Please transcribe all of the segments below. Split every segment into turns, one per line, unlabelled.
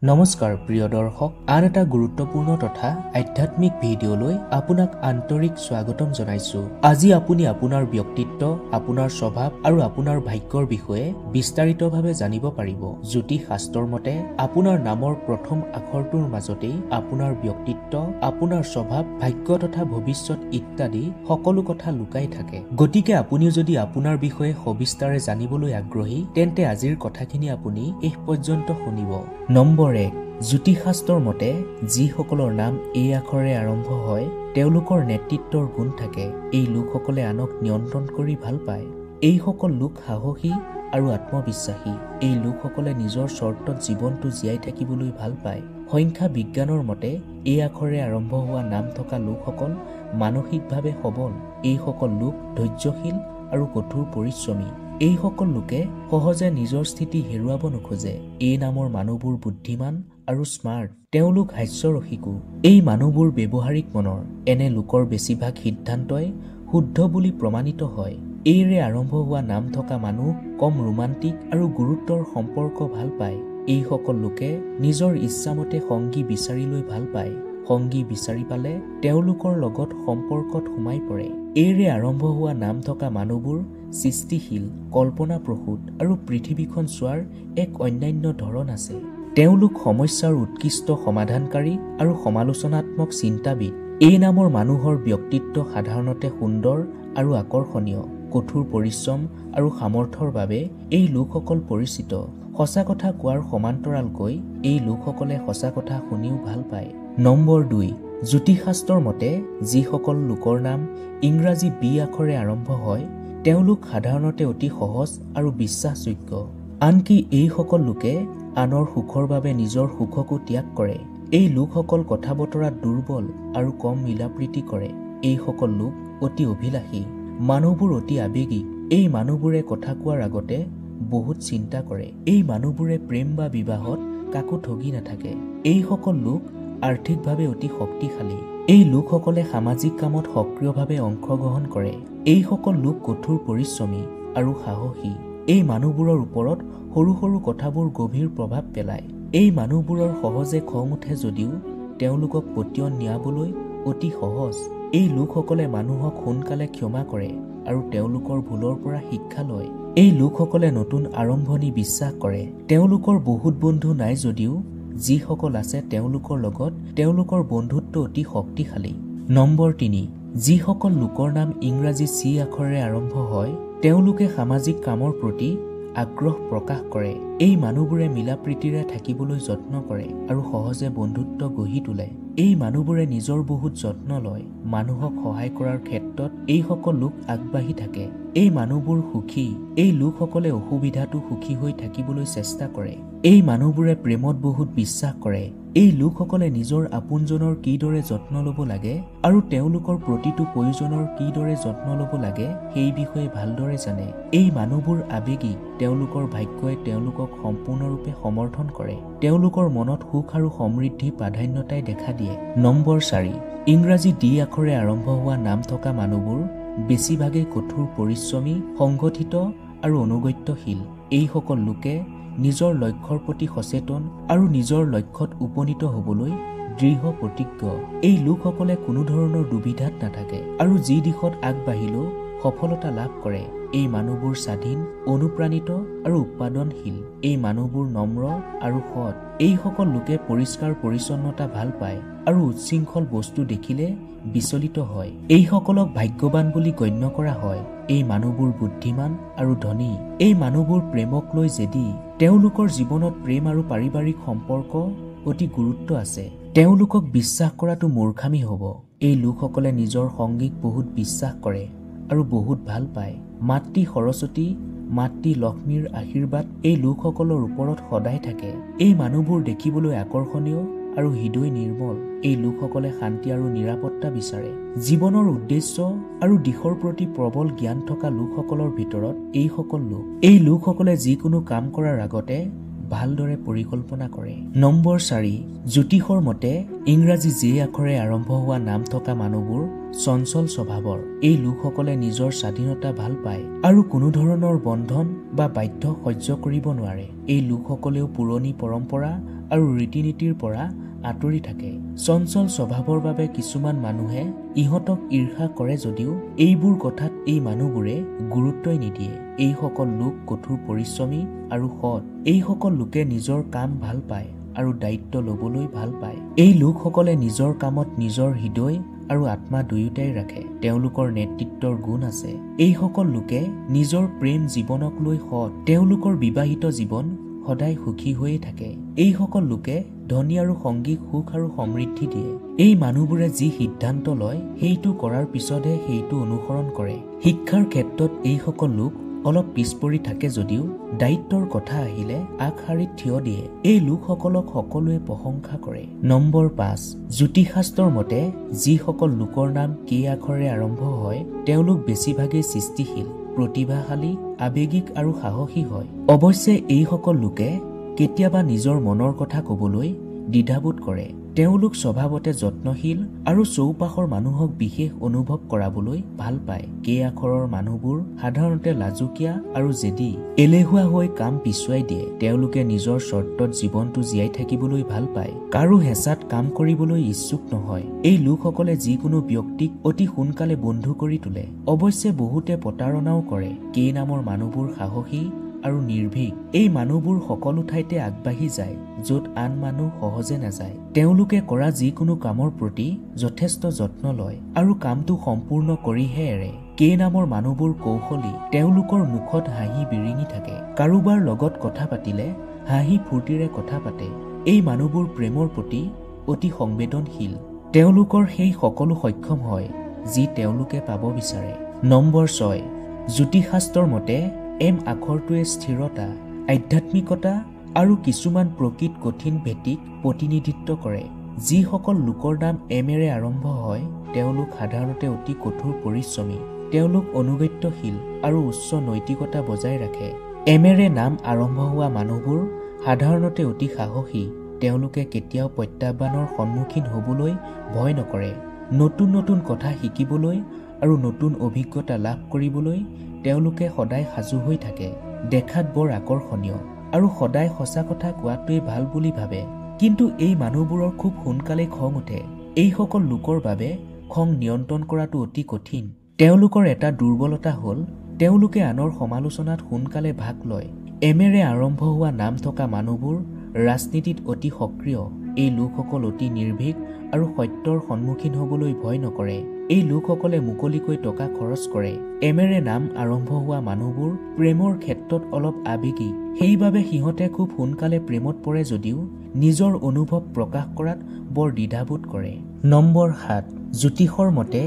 নমস্কাৰ প্ৰিয় দৰ্শক, আন এটা গুৰুত্বপূৰ্ণ তথা আধ্যাত্মিক ভিডিঅ'লৈ আপোনাক আন্তৰিক স্বাগতম জনাইছো। আজি আপুনি আপোনাৰ ব্যক্তিত্ব, আপোনাৰ স্বভাৱ আৰু আপোনাৰ ভাগ্যৰ বিষয়ে বিস্তাৰিতভাৱে জানিব পাৰিব। জ্যোতিষ শাস্ত্ৰৰ মতে আপোনাৰ নামৰ প্ৰথম আখৰটোৰ মাজতেই আপোনাৰ ব্যক্তিত্ব, আপোনাৰ স্বভাৱ, ভাগ্য তথা ভৱিষ্যত ইত্যাদি সকলো কথা লুকাই থাকে। গতিকে আপুনিও যদি আপোনাৰ বিষয়ে সবিস্তাৰে জানিবলৈ আগ্ৰহী, তেন্তে আজিৰ কথাখিনি আপুনি শেষ পৰ্যন্ত শুনিব। নম্বৰ 1, জ্যোতিষশাস্ত্ৰৰ মতে যিসকলৰ নাম এই আখৰেৰে আৰম্ভ হয় তেওঁলোকৰ নেতৃত্বৰ গুণ থাকে। এই লোকসকলে আনক নিয়ন্ত্ৰণ কৰি ভাল পায়। এইসকল লোক সাহসী আৰু আত্মবিশ্বাসী। এই লোকসকলে নিজৰ চৰ্তত জীৱনটো জীয়াই থাকিবলৈ ভাল পায়। সংখ্যা বিজ্ঞানৰ মতে এই আখৰেৰে আৰম্ভ হোৱা নাম থকা লোকসকল মানসিকভাৱে সবল। এইসকল লোক ধৈৰ্যশীল আৰু কঠোৰ পৰিশ্ৰমী। এইসকল লোকে সহজে নিজৰ স্থিতি হেৰুৱাব নোখোজে। এই নামৰ মানুহবোৰ বুদ্ধিমান আৰু স্মাৰ্ট। তেওঁলোক হাস্যৰসিকো। এই মানুহবোৰ ব্যৱহাৰিক মনৰ। এনে লোকৰ বেছিভাগ সিদ্ধান্তই শুদ্ধ বুলি প্ৰমাণিত হয়। এইৰে আৰম্ভ হোৱা নাম থকা মানুহ কম ৰোমান্টিক আৰু গুৰুত্বৰ সম্পৰ্ক ভাল পায়। এইসকল লোকে নিজৰ ইচ্ছামতে সংগী বিচাৰি লৈ ভাল পায়। সংগী বিচাৰি পালে তেওঁলোকৰ লগত সম্পৰ্কত সোমাই পৰে। এইৰে আৰম্ভ হোৱা নাম থকা মানুহবোৰ সৃষ্টিশীল, কল্পনাপ্ৰসূত আৰু পৃথিৱীখন চোৱাৰ এক অন্যান্য ধৰণ আছে। তেওঁলোক সমস্যাৰ উৎকৃষ্ট সমাধানকাৰী আৰু সমালোচনাত্মক চিন্তাবিদ। এই নামৰ মানুহৰ ব্যক্তিত্ব সাধাৰণতে সুন্দৰ আৰু আকৰ্ষণীয়। কঠোৰ পৰিশ্ৰম আৰু সামৰ্থ্যৰ বাবে এই লোকসকল পৰিচিত। সঁচা কথা কোৱাৰ সমান্তৰালকৈ এই লোকসকলে সঁচা কথা শুনিও ভাল পায়। নম্বৰ 2, জ্যোতিষশাস্ত্ৰৰ মতে যিসকল লোকৰ নাম ইংৰাজী বি আখৰেৰে আৰম্ভ হয় তেওঁলোক সাধাৰণতে অতি সহজ আৰু বিশ্বাসযোগ্য। আনকি এইসকল লোকে আনৰ সুখৰ বাবে নিজৰ সুখকো ত্যাগ কৰে। এই লোকসকল কথা বতৰাত দুৰ্বল আৰু কম মিলাপ্ৰীতি কৰে। এইসকল লোক অতি অভিলাষী। মানুহবোৰ অতি আৱেগিক। এই মানুহবোৰে কথা কোৱাৰ আগতে বহুত চিন্তা কৰে। এই মানুহবোৰে প্ৰেম বা বিবাহত কাকো ঠগি নাথাকে। এইসকল লোক আৰ্থিকভাৱে অতি শক্তিশালী। এই লোকসকলে সামাজিক কামত সক্ৰিয়ভাৱে অংশগ্ৰহণ কৰে। এইসকল লোক কঠোৰ পৰিশ্ৰমী আৰু সাহসী। এই মানুহবোৰৰ ওপৰত সৰু সৰু কথাবোৰ গভীৰ প্ৰভাৱ পেলায়। এই মানুহবোৰৰ সহজে খং উঠে যদিও তেওঁলোকক পতিয়ন নিয়াবলৈ অতি সহজ। এই লোকসকলে মানুহক সোনকালে ক্ষমা কৰে আৰু তেওঁলোকৰ ভুলৰ পৰা শিক্ষা লয়। এই লোকসকলে নতুন আৰম্ভণি বিশ্বাস কৰে। তেওঁলোকৰ বহুত বন্ধু নাই যদিও যিসকল আছে তেওঁলোকৰ লগত তেওঁলোকৰ বন্ধুত্ব অতি শক্তিশালী। নম্বৰ 3, যিসকল লোকৰ নাম ইংৰাজী চি আখৰেৰে আৰম্ভ হয় তেওঁলোকে সামাজিক কামৰ প্ৰতি আগ্ৰহ প্ৰকাশ কৰে। এই মানুহবোৰে মিলাপ্ৰীতিৰে থাকিবলৈ যত্ন কৰে আৰু সহজে বন্ধুত্ব গঢ়ি তোলে। এই মানুহবোৰে নিজৰ বহুত যত্ন লয়। মানুহক সহায় কৰাৰ ক্ষেত্ৰত এইসকল লোক আগবাঢ়ি থাকে। এই মানুহবোৰ সুখী। এই লোকসকলে অসুবিধাতো সুখী হৈ থাকিবলৈ চেষ্টা কৰে। এই মানুহবোৰে প্ৰেমত বহুত বিশ্বাস কৰে। এই লোকসকলে নিজৰ আপোনজনৰ কিদৰে যত্ন ল'ব লাগে আৰু তেওঁলোকৰ প্ৰতিটো প্ৰয়োজনৰ কিদৰে যত্ন ল'ব লাগে সেই বিষয়ে ভালদৰে জানে। এই মানুহবোৰ আৱেগিক। তেওঁলোকৰ ভাগ্যই তেওঁলোকক সম্পূৰ্ণৰূপে সমৰ্থন কৰে। তেওঁলোকৰ মনত সুখ আৰু সমৃদ্ধি প্ৰাধান্যতাই দেখা দিয়ে। নম্বৰ 4, ইংৰাজী ডি আখৰেৰে আৰম্ভ হোৱা নাম থকা মানুহবোৰ বেছিভাগেই কঠোৰ পৰিশ্ৰমী, সংগঠিত আৰু অনুগত্যশীল। এইসকল লোকে নিজৰ লক্ষ্যৰ প্ৰতি সচেতন আৰু নিজৰ লক্ষ্যত উপনীত হ'বলৈ দৃঢ় প্ৰতিজ্ঞ। এই লোকসকলে কোনো ধৰণৰ দুবিধাত নাথাকে আৰু যি দিশত আগবাঢ়িলেও সফলতা লাভ কৰে। এই মানুহবোৰ স্বাধীন, অনুপ্ৰাণিত আৰু উৎপাদনশীল। এই মানুহবোৰ নম্ৰ আৰু সৎ। এইসকল লোকে পৰিষ্কাৰ পৰিচ্ছন্নতা ভাল পায় আৰু উচ্ছৃংখল বস্তু দেখিলে বিচলিত হয়। এইসকলক ভাগ্যৱান বুলি গণ্য কৰা হয়। এই মানুহবোৰ বুদ্ধিমান আৰু ধনী। এই মানুহবোৰ প্ৰেমক লৈ জেদী। তেওঁলোকৰ জীৱনত প্ৰেম আৰু পাৰিবাৰিক সম্পৰ্ক অতি গুৰুত্ব আছে। তেওঁলোকক বিশ্বাস কৰাটো মূৰ্খামি হ'ব। এই লোকসকলে নিজৰ সংগীক বহুত বিশ্বাস কৰে আৰু বহুত ভাল পায়। মাতৃ সৰস্বতী, মাতৃ লক্ষ্মীৰ আশীৰ্বাদ এই লোকসকলৰ ওপৰত সদায় থাকে। এই মানুহবোৰ দেখিবলৈ আকৰ্ষণীয় আৰু হৃদয় নিৰ্মল। এই লোকসকলে শান্তি আৰু নিৰাপত্তা বিচাৰে। জীৱনৰ উদ্দেশ্য আৰু দিশৰ প্ৰতি প্ৰবল জ্ঞান থকা লোকসকলৰ ভিতৰত এইসকল লোক। এই লোকসকলে যিকোনো কাম কৰাৰ আগতে ভালদৰে পৰিকল্পনা কৰে। নম্বৰ 4, জ্যোতিষৰ মতে ইংৰাজী জে আখৰেৰে আৰম্ভ হোৱা নাম থকা মানুহবোৰ চঞ্চল স্বভাৱৰ। এই লোকসকলে নিজৰ স্বাধীনতা ভাল পায় আৰু কোনো ধৰণৰ বন্ধন বা বাধ্য সহ্য কৰিব নোৱাৰে। এই লোকসকলেও পুৰণি পৰম্পৰা আৰু ৰীতি নীতিৰ পৰা আঁতৰি থাকে। চঞ্চল স্বভাৱৰ বাবে কিছুমান মানুহে ইহঁতক ঈৰ্ষা কৰে যদিও এইবোৰ কথাত এই মানুহবোৰে গুৰুত্বই নিদিয়ে। এইসকল লোক কঠোৰ পৰিশ্ৰমী আৰু সৎ। এইসকল লোকে নিজৰ কাম ভাল পায় আৰু দায়িত্ব ল'বলৈ ভাল পায়। এই লোকসকলে নিজৰ কামত নিজৰ হৃদয় আৰু আত্মা দুয়োটাই ৰাখে। তেওঁলোকৰ নেতৃত্বৰ গুণ আছে। এইসকল লোকে নিজৰ প্ৰেম জীৱনক লৈ সৎ। তেওঁলোকৰ বিবাহিত জীৱন সদায় সুখী হৈয়ে থাকে। এইসকল লোকে ধনী আৰু সংগীক সুখ আৰু সমৃদ্ধি দিয়ে। এই মানুহবোৰে যি সিদ্ধান্ত লয় সেইটো কৰাৰ পিছতহে সেইটো অনুসৰণ কৰে। শিক্ষাৰ ক্ষেত্ৰত এইসকল লোক অলপ পিছপৰি থাকে যদিও দায়িত্বৰ কথা আহিলে আগশাৰীত থিয় দিয়ে। এই লোকসকলক সকলোৱে প্ৰশংসা কৰে। নম্বৰ 5, জ্যোতিষশাস্ত্ৰৰ মতে যিসকল লোকৰ নাম কে আখৰেৰে আৰম্ভ হয় তেওঁলোক বেছিভাগেই সৃষ্টিশীল, প্ৰতিভাশালী, আৱেগিক আৰু সাহসী হয়। অৱশ্যে এইসকল লোকে কেতিয়াবা নিজৰ মনৰ কথা ক'বলৈ দ্বিধাবোধ কৰে। তেওঁলোক স্বভাৱতে যত্নশীল আৰু চৌপাশৰ মানুহক বিশেষ অনুভৱ কৰাবলৈ ভাল পায়। কে আখৰৰ মানুহবোৰ সাধাৰণতে লাজুকীয়া আৰু জেদী, এলেহুৱা হৈ কাম পিছুৱাই দিয়ে। তেওঁলোকে নিজৰ চৰ্তত জীৱনটো জীয়াই থাকিবলৈ ভাল পায়, কাৰো হেঁচাত কাম কৰিবলৈ ইচ্ছুক নহয়। এই লোকসকলে যিকোনো ব্যক্তিক অতি সোনকালে বন্ধু কৰি তোলে। অৱশ্যে বহুতে প্ৰতাৰণাও কৰে। কে নামৰ মানুহবোৰ সাহসী আৰু নিৰ্ভীক। এই মানুহবোৰ সকলো ঠাইতে আগবাঢ়ি যায় য'ত আন মানুহ সহজে নাযায়। তেওঁলোকে কৰা যিকোনো কামৰ প্ৰতি যথেষ্ট যত্ন লয় আৰু কামটো সম্পূৰ্ণ কৰিহে এৰে। কে নামৰ মানুহবোৰ কৌশলী। তেওঁলোকৰ মুখত হাঁহি বিৰিঙি থাকে। কাৰোবাৰ লগত কথা পাতিলে হাঁহি ফূৰ্তিৰে কথা পাতে। এই মানুহবোৰ প্ৰেমৰ প্ৰতি অতি সংবেদনশীল। তেওঁলোকৰ সেই সকলো সক্ষম হয় যি তেওঁলোকে পাব বিচাৰে। নম্বৰ 6, জ্যোতিষশাস্ত্ৰৰ মতে এম আখৰটোৱে স্থিৰতা, আধ্যাত্মিকতা আৰু কিছুমান প্ৰকৃত কঠিন ভেটিক প্ৰতিনিধিত্ব কৰে। যিসকল লোকৰ নাম এমেৰে আৰম্ভ হয় তেওঁলোক সাধাৰণতে অতি কঠোৰ পৰিশ্ৰমী। তেওঁলোক অনুগত্যশীল আৰু উচ্চ নৈতিকতা বজাই ৰাখে। এমেৰে নাম আৰম্ভ হোৱা মানুহবোৰ সাধাৰণতে অতি সাহসী। তেওঁলোকে কেতিয়াও প্ৰত্যাহ্বানৰ সন্মুখীন হ'বলৈ ভয় নকৰে। নতুন নতুন কথা শিকিবলৈ আৰু নতুন অভিজ্ঞতা লাভ কৰিবলৈ তেওঁলোকে সদায় সাজু হৈ থাকে। দেখাত বৰ আকৰ্ষণীয় আৰু সদায় সঁচা কথা কোৱাটোৱেই ভাল বুলি ভাবে। কিন্তু এই মানুহবোৰৰ খুব সোনকালে খং উঠে। এইসকল লোকৰ বাবে খং নিয়ন্ত্ৰণ কৰাটো অতি কঠিন। তেওঁলোকৰ এটা দুৰ্বলতা হ'ল তেওঁলোকে আনৰ সমালোচনাত সোনকালে ভাগ লয়। এমেৰে আৰম্ভ হোৱা নাম থকা মানুহবোৰ ৰাজনীতিত অতি সক্ৰিয়। এই লোকসকল অতি নিৰ্ভীক আৰু সত্যৰ সন্মুখীন হ'বলৈ ভয় নকৰে। এই লোকসকলে মুকলিকৈ টকা খৰচ কৰে। এমেৰে নাম আৰম্ভ হোৱা মানুহবোৰ প্ৰেমৰ ক্ষেত্ৰত অলপ আৱেগিক। সেইবাবে সিহঁতে খুব সোনকালে প্ৰেমত পৰে যদিও নিজৰ অনুভৱ প্ৰকাশ কৰাত বৰ দ্বিধাবোধ কৰে। নম্বৰ 7, জ্যোতিষৰ মতে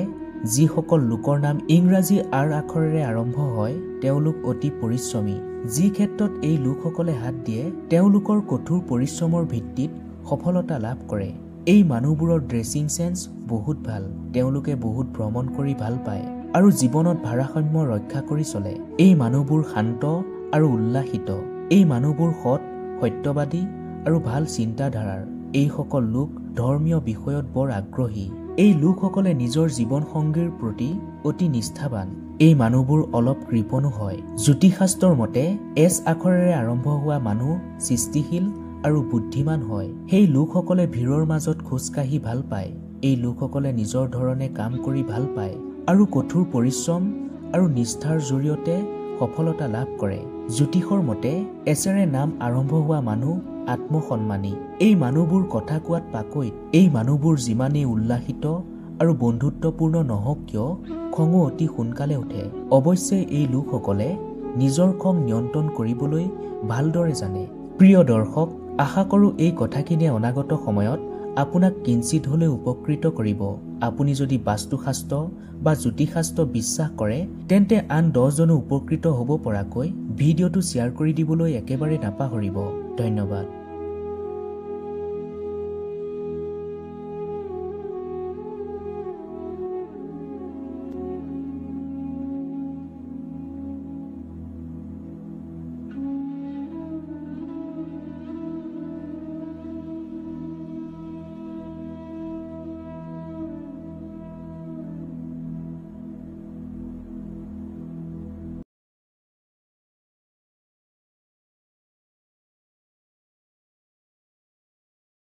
যিসকল লোকৰ নাম ইংৰাজী আৰ আখৰেৰে আৰম্ভ হয় তেওঁলোক অতি পৰিশ্ৰমী। যি ক্ষেত্ৰত এই লোকসকলে হাত দিয়ে তেওঁলোকৰ কঠোৰ পৰিশ্ৰমৰ ভিত্তিত সফলতা লাভ কৰে। এই মানুহবোৰৰ ড্ৰেছিং সেন্স বহুত ভাল। তেওঁলোকে বহুত ভ্ৰমণ কৰি ভাল পায় আৰু জীৱনত ভাৰসাম্য ৰক্ষা কৰি চলে। এই মানুহবোৰ শান্ত আৰু উল্লাসিত। এই মানুহবোৰ সৎ, সত্যবাদী আৰু ভাল চিন্তাধাৰাৰ। এইসকল লোক ধৰ্মীয় বিষয়ত বৰ আগ্ৰহী। এই লোকসকলে নিজৰ জীৱন সংগীৰ প্ৰতি অতি নিষ্ঠাবান। এই মানুহবোৰ অলপ কৃপণো হয়। জ্যোতিষশাস্ত্ৰৰ মতে এছ আখৰেৰে আৰম্ভ হোৱা মানুহ সৃষ্টিশীল আৰু বুদ্ধিমান হয়। সেই লোকসকলে ভিৰৰ মাজত খোজকাঢ়ি ভাল পায়। এই লোকসকলে নিজৰ ধৰণে কাম কৰি ভাল পায় আৰু কঠোৰ পৰিশ্ৰম আৰু নিষ্ঠাৰ জৰিয়তে সফলতা লাভ কৰে। জ্যোতিষৰ মতে এছেৰে নাম আৰম্ভ হোৱা মানুহ আত্মসন্মানী। এই মানুহবোৰ কথা কোৱাত পাকৈত। এই মানুহবোৰ যিমানেই উল্লাসিত আৰু বন্ধুত্বপূৰ্ণ নহওক কিয় খঙো অতি সোনকালে উঠে। অৱশ্যে এই লোকসকলে নিজৰ খং নিয়ন্ত্ৰণ কৰিবলৈ ভালদৰে জানে। প্ৰিয় দৰ্শক, আশা কৰোঁ এই কথাখিনিয়ে অনাগত সময়ত আপোনাক কিঞ্চিত হ'লেও উপকৃত কৰিব। আপুনি যদি বাস্তুশাস্ত্ৰ বা জ্যোতিষশাস্ত্ৰ বিশ্বাস কৰে তেন্তে আন 10 জনো উপকৃত হ'ব পৰাকৈ ভিডিঅ'টো শ্বেয়াৰ কৰি দিবলৈ একেবাৰে নাপাহৰিব। ধন্যবাদ।